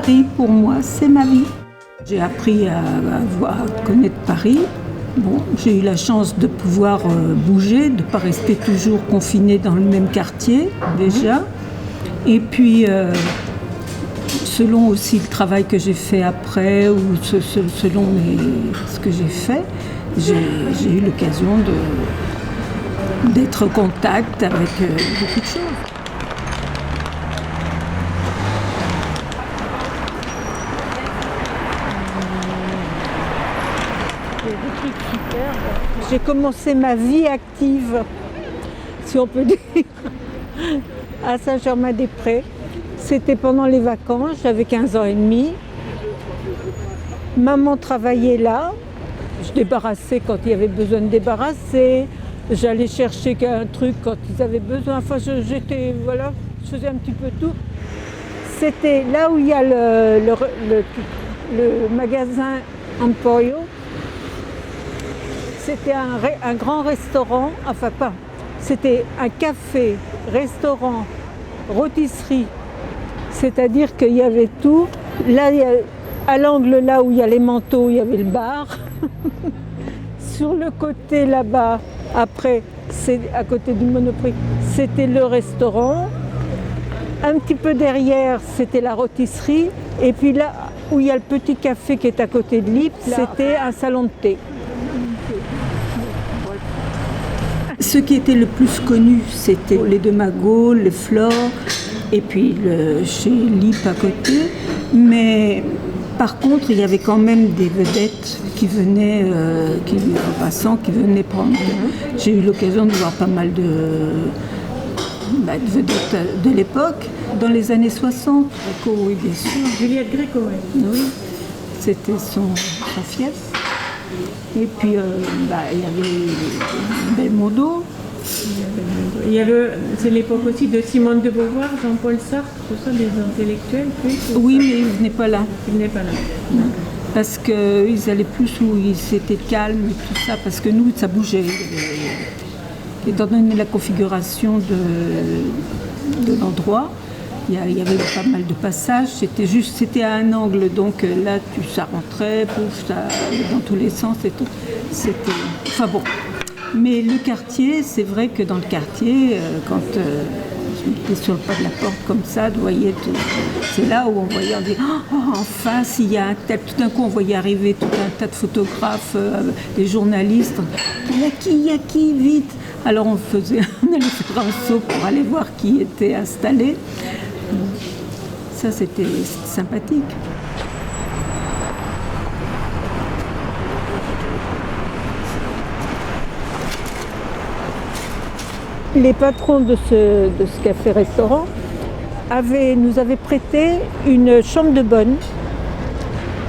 Paris, pour moi, c'est ma vie. J'ai appris à connaître Paris. Bon, j'ai eu la chance de pouvoir bouger, de ne pas rester toujours confinée dans le même quartier, déjà. Et puis, selon aussi le travail que j'ai fait après, ou selon ce que j'ai fait, j'ai eu l'occasion d'être en contact avec beaucoup de choses. J'ai commencé ma vie active, si on peut dire, à Saint-Germain-des-Prés. C'était pendant les vacances, j'avais 15 ans et demi. Maman travaillait là. Je débarrassais quand il y avait besoin de débarrasser. J'allais chercher un truc quand ils avaient besoin. Enfin, je faisais un petit peu tout. C'était là où il y a le magasin Emporio. C'était un grand restaurant, enfin pas, c'était un café, restaurant, rôtisserie. C'est-à-dire qu'il y avait tout. Là, à l'angle là où il y a les manteaux, il y avait le bar. Sur le côté là-bas, après, c'est à côté du Monoprix, c'était le restaurant. Un petit peu derrière, c'était la rôtisserie. Et puis là où il y a le petit café qui est à côté de l'Yps, c'était un salon de thé. Ce qui était le plus connu, c'était les Deux Magots, le Flore, et puis chez l'Yps à côté. Mais par contre, il y avait quand même des vedettes qui venaient, en passant, qui venaient prendre. J'ai eu l'occasion de voir pas mal de vedettes de l'époque, dans les années 60. Gréco, oui, bien sûr. Juliette Gréco, oui. Oui, c'était sa fief. Et puis, il y avait Belmondo. C'est l'époque aussi de Simone de Beauvoir, Jean-Paul Sartre, tout ça, des intellectuels. Oui, mais ils venaient pas là. Ils venaient pas là. Non. Parce qu'ils allaient plus où c'était calme et tout ça, parce que nous, ça bougeait. Étant donné la configuration de l'endroit, il y avait pas mal de passages, c'était à un angle, donc là ça rentrait, ça dans tous les sens et tout. Enfin bon. Mais le quartier, c'est vrai que dans le quartier, quand je m'étais sur le pas de la porte comme ça, vous voyez tout. C'est là où on voyait, on dit en face il y a un tel. Tout d'un coup on voyait arriver tout un tas de photographes, des journalistes. Il y a qui, vite. Alors on allait faire un saut pour aller voir qui était installé. Ça, c'était sympathique. Les patrons de ce café-restaurant nous avaient prêté une chambre de bonne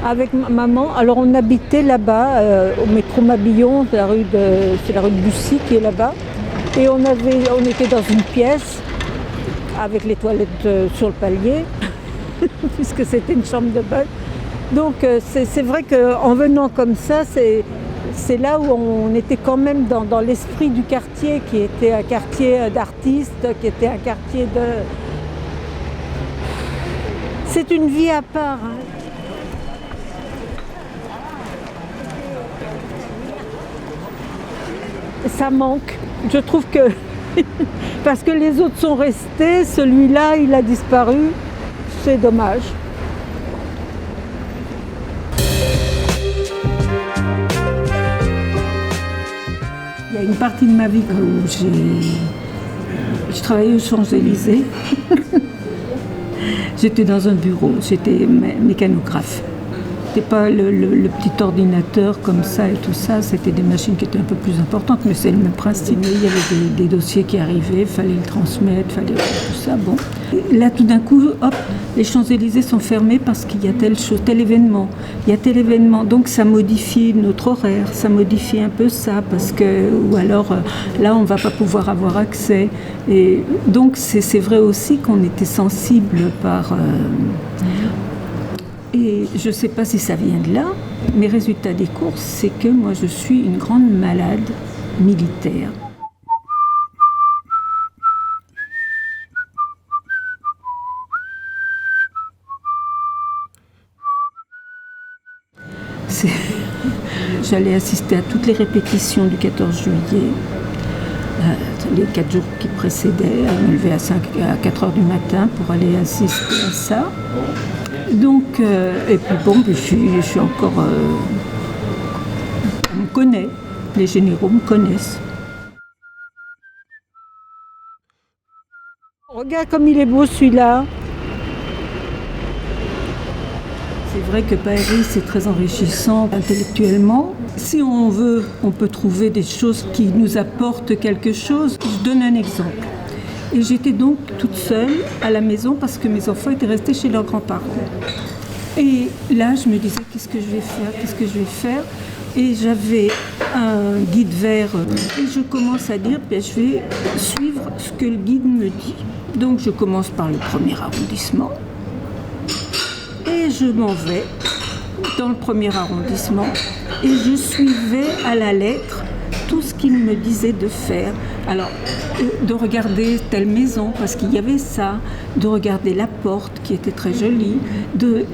avec maman. Alors on habitait là-bas, au métro Mabillon, c'est la rue de Bussy qui est là-bas. Et on était dans une pièce avec les toilettes sur le palier, puisque c'était une chambre de bonne. Donc c'est vrai qu'en venant comme ça, c'est là où on était quand même dans l'esprit du quartier, qui était un quartier d'artistes, qui était un quartier de... C'est une vie à part. Ça manque. Je trouve que... Parce que les autres sont restés, celui-là, il a disparu. C'est dommage. Il y a une partie de ma vie où je travaillais aux Champs-Élysées. J'étais dans un bureau, j'étais mécanographe. C'était pas le petit ordinateur comme ça et tout ça, c'était des machines qui étaient un peu plus importantes, mais c'est le même principe. Il y avait des dossiers qui arrivaient, il fallait les transmettre, il fallait faire tout ça. Bon. Et là, tout d'un coup, hop, les Champs-Élysées sont fermés parce qu'il y a telle chose, tel événement. Il y a tel événement, donc ça modifie notre horaire, ça modifie un peu ça, ou alors là, on ne va pas pouvoir avoir accès. Et donc, c'est vrai aussi qu'on était sensible par... Et je ne sais pas si ça vient de là, mais résultat des courses, c'est que moi je suis une grande malade militaire. J'allais assister à toutes les répétitions du 14 juillet, les 4 jours qui précédaient. Je me levais à 4 heures du matin pour aller assister à ça. Donc, et puis bon, je suis encore... on me connaît, les généraux me connaissent. Regarde comme il est beau celui-là. C'est vrai que Paris, c'est très enrichissant intellectuellement. Si on veut, on peut trouver des choses qui nous apportent quelque chose. Je donne un exemple. Et j'étais donc toute seule à la maison parce que mes enfants étaient restés chez leurs grands-parents. Et là, je me disais, qu'est-ce que je vais faire? Et j'avais un guide vert. Et je commence à dire, je vais suivre ce que le guide me dit. Donc je commence par le 1er arrondissement. Et je m'en vais dans le 1er arrondissement et je suivais à la lettre tout ce qu'il me disait de faire. Alors, de regarder telle maison, parce qu'il y avait ça, de regarder la porte qui était très jolie,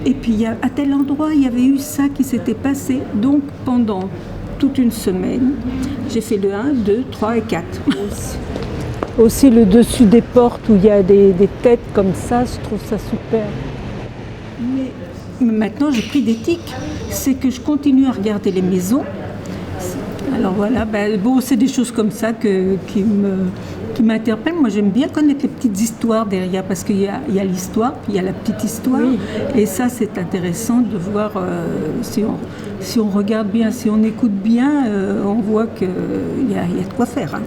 et puis à tel endroit, il y avait eu ça qui s'était passé. Donc, pendant toute une semaine, j'ai fait le 1, 2, 3 et 4. Aussi le dessus des portes où il y a des têtes comme ça, je trouve ça super. Mais maintenant, j'ai pris des tics. C'est que je continue à regarder les maisons. Alors voilà, c'est des choses comme ça qui m'interpellent. Moi, j'aime bien connaître les petites histoires derrière, parce qu'il y a l'histoire, puis il y a la petite histoire. Oui. Et ça, c'est intéressant de voir, si on regarde bien, si on écoute bien, on voit qu'il y a de quoi faire. Hein.